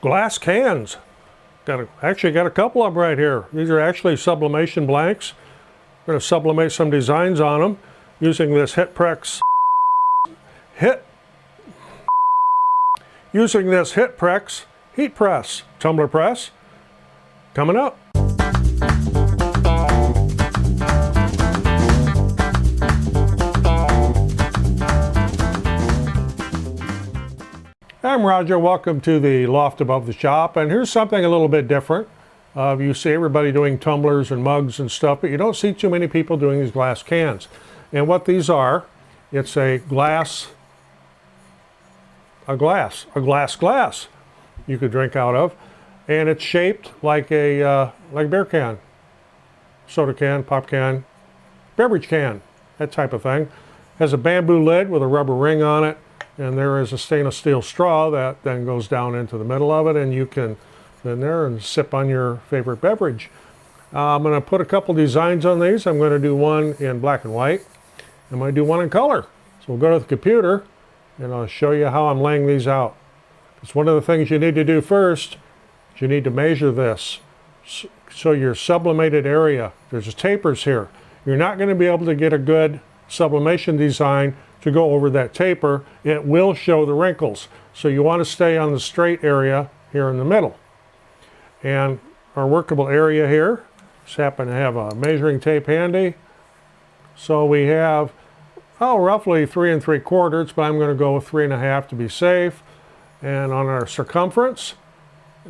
glass cans. Actually got a couple of them right here. These are actually sublimation blanks. We're going to sublimate some designs on them using this hit press heat press tumbler press. Coming up. I'm Roger, welcome to the loft above the shop, and here's something a little bit different. You see everybody doing tumblers and mugs and stuff, but you don't see too many people doing these glass cans. And what these are, it's a glass you could drink out of, and it's shaped like a beer can, soda can, pop can, beverage can, that type of thing. Has a bamboo lid with a rubber ring on it, and there is a stainless steel straw that then goes down into the middle of it, and you can in there and sip on your favorite beverage. I'm going to put a couple designs on these. I'm going to do one in black and white. I'm going to do one in color. So we'll go to the computer and I'll show you how I'm laying these out. It's one of the things you need to do first. You need to measure this. So your sublimated area, there's tapers here. You're not going to be able to get a good sublimation design to go over that taper. It will show the wrinkles. So you want to stay on the straight area here in the middle. And our workable area here, just happen to have a measuring tape handy. So we have, roughly 3 3/4, but I'm going to go with 3.5 to be safe. And on our circumference,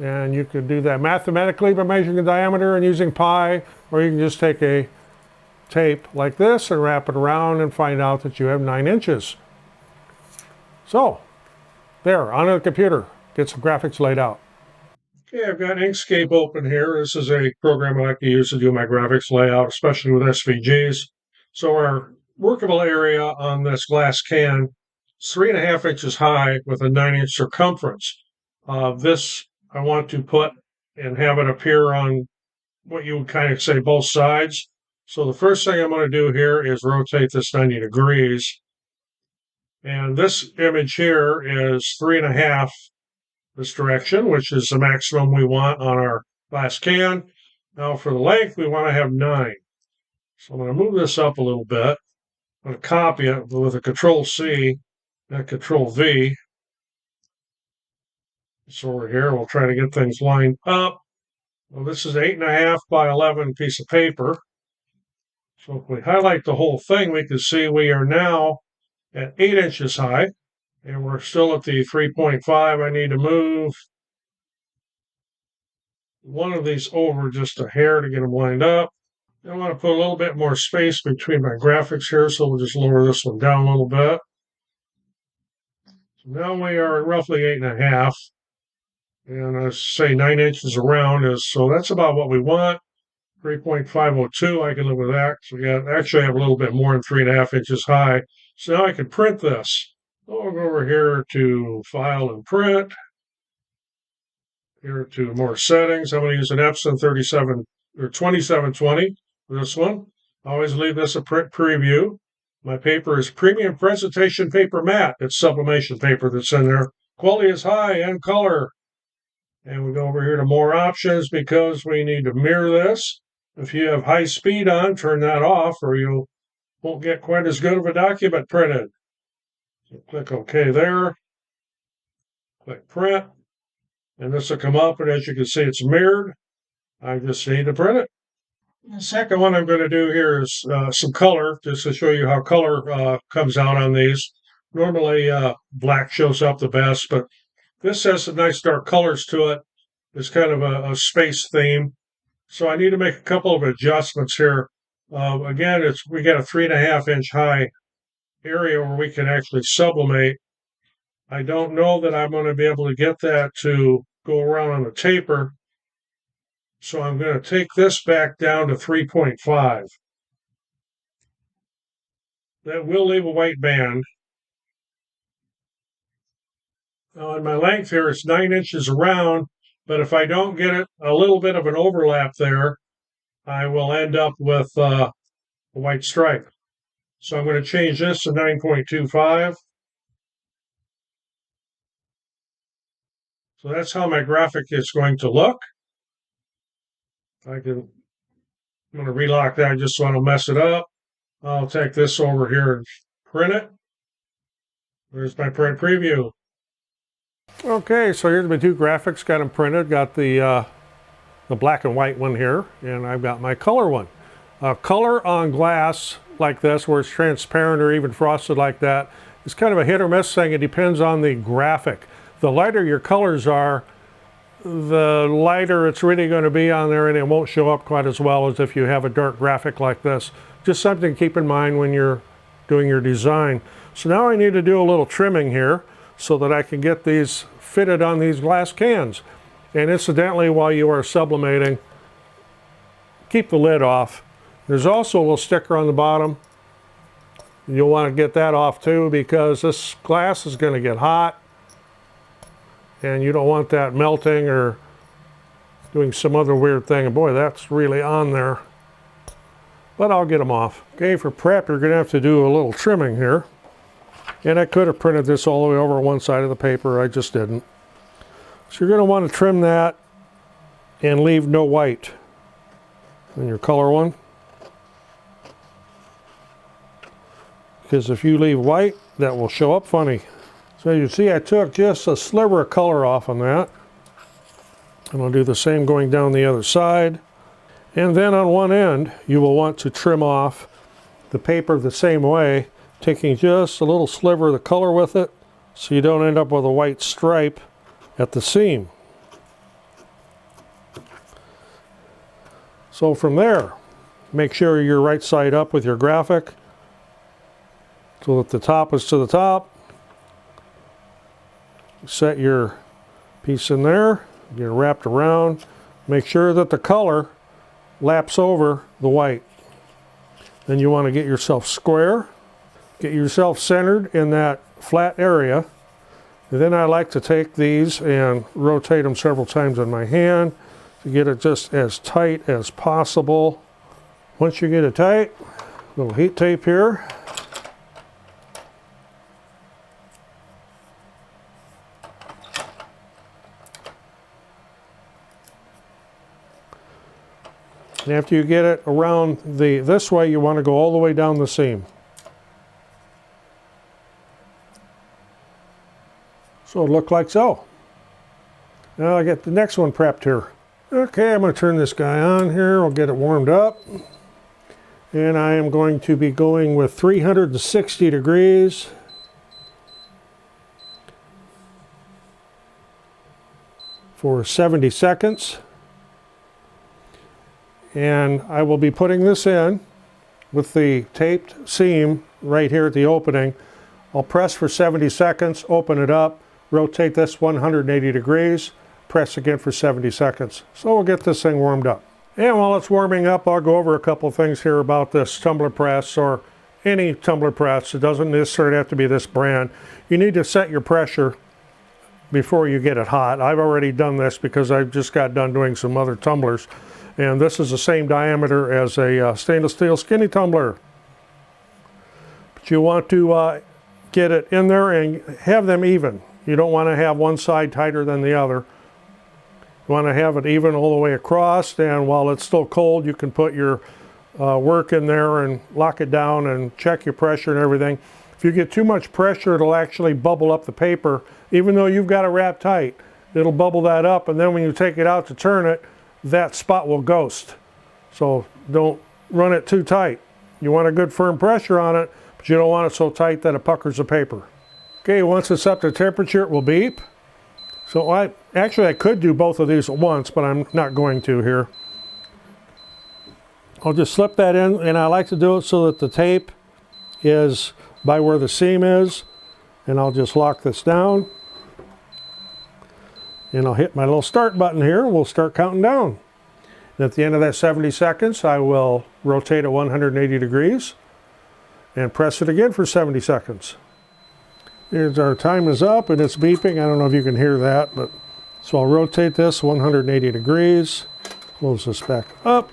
and you could do that mathematically by measuring the diameter and using pi, or you can just take a tape like this and wrap it around and find out that you have 9 inches. So, there, onto the computer, get some graphics laid out. Okay, I've got Inkscape open here. This is a program I like to use to do my graphics layout, especially with SVGs. So our workable area on this glass can is 3.5 inches high with a 9-inch circumference. This I want to put and have it appear on what you would kind of say both sides. So the first thing I'm going to do here is rotate this 90 degrees. And this image here is 3.5 this direction, which is the maximum we want on our glass can. Now for the length, we want to have 9. So I'm going to move this up a little bit. I'm going to copy it with a Control-C and Control-V. So over here, we'll try to get things lined up. Well, this is 8.5 by 11 piece of paper. So if we highlight the whole thing, we can see we are now at 8 inches high, and we're still at the 3.5. I need to move one of these over just a hair to get them lined up. I want to put a little bit more space between my graphics here, so we'll just lower this one down a little bit. So now we are at roughly 8.5, and I say 9 inches around is, so that's about what we want. 3.502, I can live with that. So we actually have a little bit more than 3.5 inches high. So now I can print this. I'll go over here to File and Print. Here to more settings. I'm going to use an Epson 37 or 2720 for this one. I always leave this a print preview. My paper is Premium Presentation Paper Matte. It's sublimation paper that's in there. Quality is high and color. And we go over here to more options because we need to mirror this. If you have high speed on, turn that off or you won't get quite as good of a document printed. So click OK there. Click Print. And this will come up, and as you can see, it's mirrored. I just need to print it. The second one I'm going to do here is some color, just to show you how color comes out on these. Normally, black shows up the best, but this has some nice dark colors to it. It's kind of a space theme. So I need to make a couple of adjustments here. Again, we got a 3.5 inch high area where we can actually sublimate. I don't know that I'm going to be able to get that to go around on the taper. So I'm going to take this back down to 3.5. That will leave a white band. Now on my length here, it's 9 inches around, but if I don't get it a little bit of an overlap there, I will end up with a white stripe. So I'm going to change this to 9.25. So that's how my graphic is going to look. I'm going to relock that just so I don't mess it up. I'll take this over here and print it. There's my print preview. Okay, so here's my two graphics. Got them printed. Got the black and white one here, and I've got my color one. Color on glass like this, where it's transparent or even frosted like that, is kind of a hit or miss thing. It depends on the graphic. The lighter your colors are, the lighter it's really going to be on there, and it won't show up quite as well as if you have a dark graphic like this. Just something to keep in mind when you're doing your design. So now I need to do a little trimming here so that I can get these fitted on these glass cans. And incidentally, while you are sublimating, keep the lid off. There's also a little sticker on the bottom. You'll want to get that off too, because this glass is going to get hot and you don't want that melting or doing some other weird thing. And boy, that's really on there. But I'll get them off. Okay, for prep, you're going to have to do a little trimming here. And I could have printed this all the way over one side of the paper. I just didn't. So you're going to want to trim that and leave no white in your color one. Because if you leave white, that will show up funny. So you see, I took just a sliver of color off on that. And I'll do the same going down the other side. And then on one end, you will want to trim off the paper the same way, taking just a little sliver of the color with it, so you don't end up with a white stripe at the seam. So from there, make sure you're right side up with your graphic so that the top is to the top. Set your piece in there, get it wrapped around. Make sure that the color laps over the white. Then you want to get yourself square, get yourself centered in that flat area. And then I like to take these and rotate them several times in my hand to get it just as tight as possible. Once you get it tight, little heat tape here. And after you get it around this way, you want to go all the way down the seam. So it'll look like so. Now I get the next one prepped here. Okay, I'm going to turn this guy on here. I'll get it warmed up. And I am going to be going with 360 degrees. For 70 seconds. And I will be putting this in with the taped seam right here at the opening. I'll press for 70 seconds, open it up, rotate this 180 degrees, press again for 70 seconds. So we'll get this thing warmed up. And while it's warming up, I'll go over a couple things here about this tumbler press or any tumbler press. It doesn't necessarily have to be this brand. You need to set your pressure before you get it hot. I've already done this because I just got done doing some other tumblers. And this is the same diameter as a stainless steel skinny tumbler. But you want to get it in there and have them even. You don't want to have one side tighter than the other. You want to have it even all the way across, and while it's still cold, you can put your work in there and lock it down and check your pressure and everything. If you get too much pressure, it'll actually bubble up the paper. Even though you've got it wrapped tight, it'll bubble that up, and then when you take it out to turn it, that spot will ghost. So don't run it too tight. You want a good firm pressure on it, but you don't want it so tight that it puckers the paper. Okay, once it's up to temperature, it will beep. So I could do both of these at once, but I'm not going to here. I'll just slip that in, and I like to do it so that the tape is by where the seam is, and I'll just lock this down. And I'll hit my little start button here, and we'll start counting down. And at the end of that 70 seconds, I will rotate it 180 degrees and press it again for 70 seconds. Here's our time is up and it's beeping. I don't know if you can hear that, but so I'll rotate this 180 degrees, close this back up,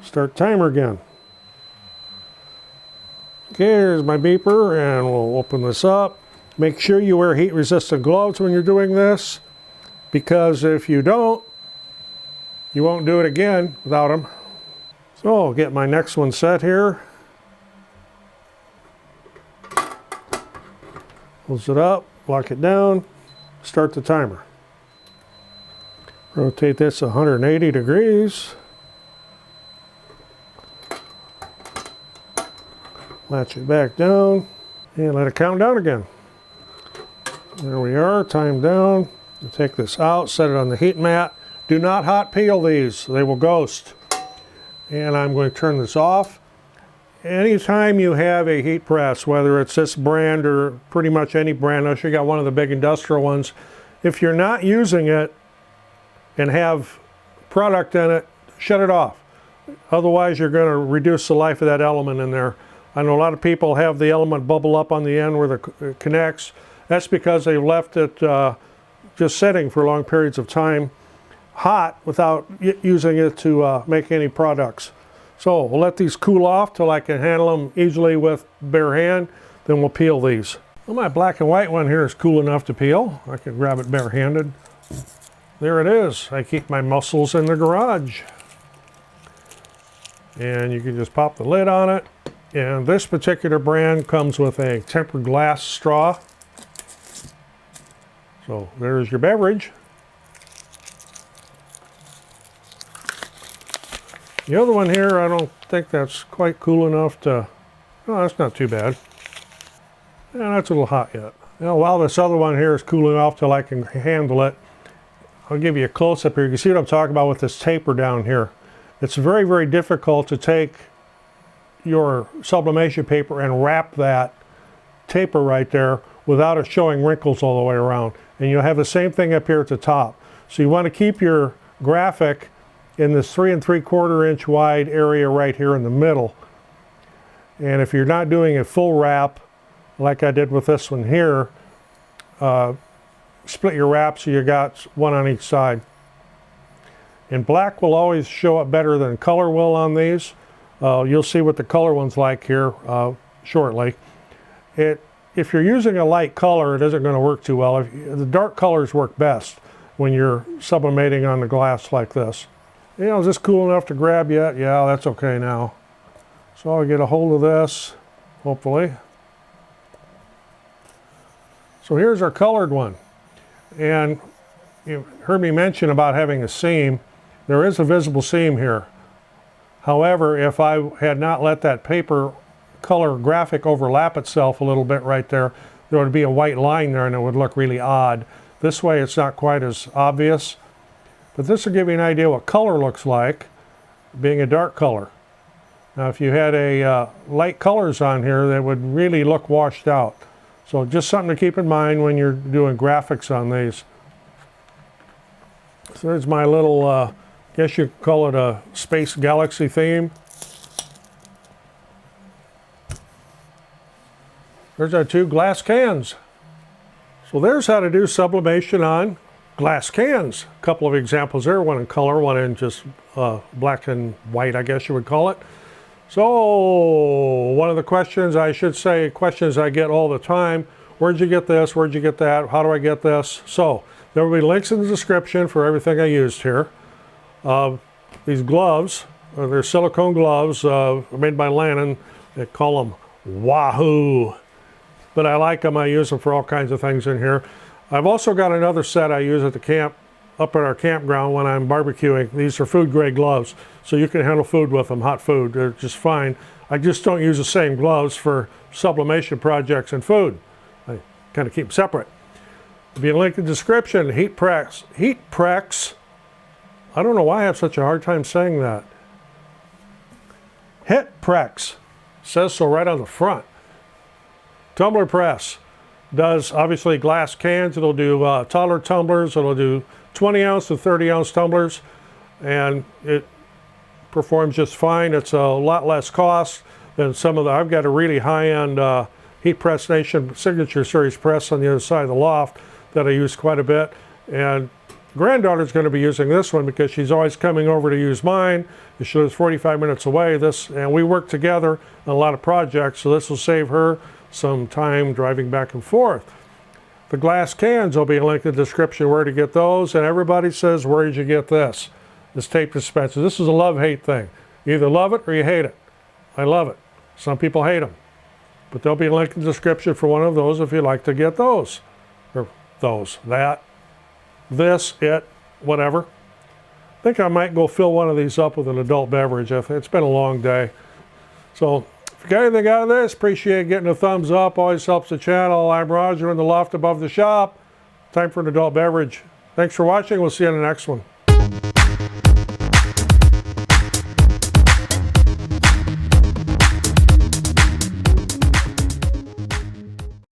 start timer again. Okay, here's my beeper, and we'll open this up. Make sure you wear heat-resistant gloves when you're doing this, because if you don't, you won't do it again without them. So I'll get my next one set here. Close it up, lock it down, start the timer. Rotate this 180 degrees. Latch it back down and let it count down again. There we are, time down. You take this out, set it on the heat mat. Do not hot peel these, they will ghost. And I'm going to turn this off. Anytime you have a heat press, whether it's this brand or pretty much any brand, unless you got one of the big industrial ones, if you're not using it and have product in it, shut it off. Otherwise you're going to reduce the life of that element in there. I know a lot of people have the element bubble up on the end where it connects. That's because they left it just sitting for long periods of time hot without using it to make any products. So we'll let these cool off till I can handle them easily with bare hand, then we'll peel these. Well, my black and white one here is cool enough to peel. I can grab it barehanded. There it is. I keep my muscles in the garage. And you can just pop the lid on it. And this particular brand comes with a tempered glass straw. So there's your beverage. The other one here, I don't think that's quite cool enough to, oh, that's not too bad. Yeah, that's a little hot yet. Now, while this other one here is cooling off till I can handle it, I'll give you a close-up here. You can see what I'm talking about with this taper down here. It's very, very difficult to take your sublimation paper and wrap that taper right there without it showing wrinkles all the way around. And you'll have the same thing up here at the top. So you want to keep your graphic in this 3 3/4 inch wide area right here in the middle. And if you're not doing a full wrap, like I did with this one here, split your wrap so you got one on each side. And black will always show up better than color will on these. You'll see what the color one's like here shortly. If you're using a light color, it isn't going to work too well. The dark colors work best when you're sublimating on the glass like this. You know, is this cool enough to grab yet? Yeah, that's okay now. So I'll get a hold of this, hopefully. So here's our colored one. And you heard me mention about having a seam. There is a visible seam here. However, if I had not let that paper color graphic overlap itself a little bit right there, there would be a white line there and it would look really odd. This way it's not quite as obvious. But this will give you an idea what color looks like, being a dark color. Now if you had a light colors on here, that would really look washed out. So just something to keep in mind when you're doing graphics on these. So there's my little, I guess you could call it a space galaxy theme. There's our 2 glass cans. So there's how to do sublimation on glass cans. A couple of examples there, one in color, one in just black and white, I guess you would call it. So one of the questions, I should say, questions I get all the time, where'd you get this, where'd you get that, how do I get this? So there will be links in the description for everything I used here. These gloves, they're silicone gloves made by Lannon. They call them Wahoo. But I like them, I use them for all kinds of things in here. I've also got another set I use at the camp, up at our campground when I'm barbecuing. These are food grade gloves, so you can handle food with them, hot food, they're just fine. I just don't use the same gloves for sublimation projects and food. I kind of keep them separate. There'll be a link in the description. Heat press. I don't know why I have such a hard time saying that. Hit press. Says so right on the front. Tumbler press. Does obviously glass cans. It'll do toddler tumblers. It'll do 20 ounce to 30 ounce tumblers. And it performs just fine. It's a lot less cost than some of the, I've got a really high-end Heat Press Nation Signature Series press on the other side of the loft that I use quite a bit. And granddaughter's going to be using this one because she's always coming over to use mine. She lives 45 minutes away. And we work together on a lot of projects, so this will save her some time driving back and forth. The glass cans will be a link in the description where to get those. And everybody says, where did you get this? This tape dispenser. This is a love-hate thing. You either love it or you hate it. I love it. Some people hate them. But there'll be a link in the description for one of those if you'd like to get those. Or those, that, this, it, whatever. I think I might go fill one of these up with an adult beverage. It's been a long day. So if you got anything out of this, appreciate getting a thumbs up. Always helps the channel. I'm Roger in the loft above the shop. Time for an adult beverage. Thanks for watching. We'll see you in the next one.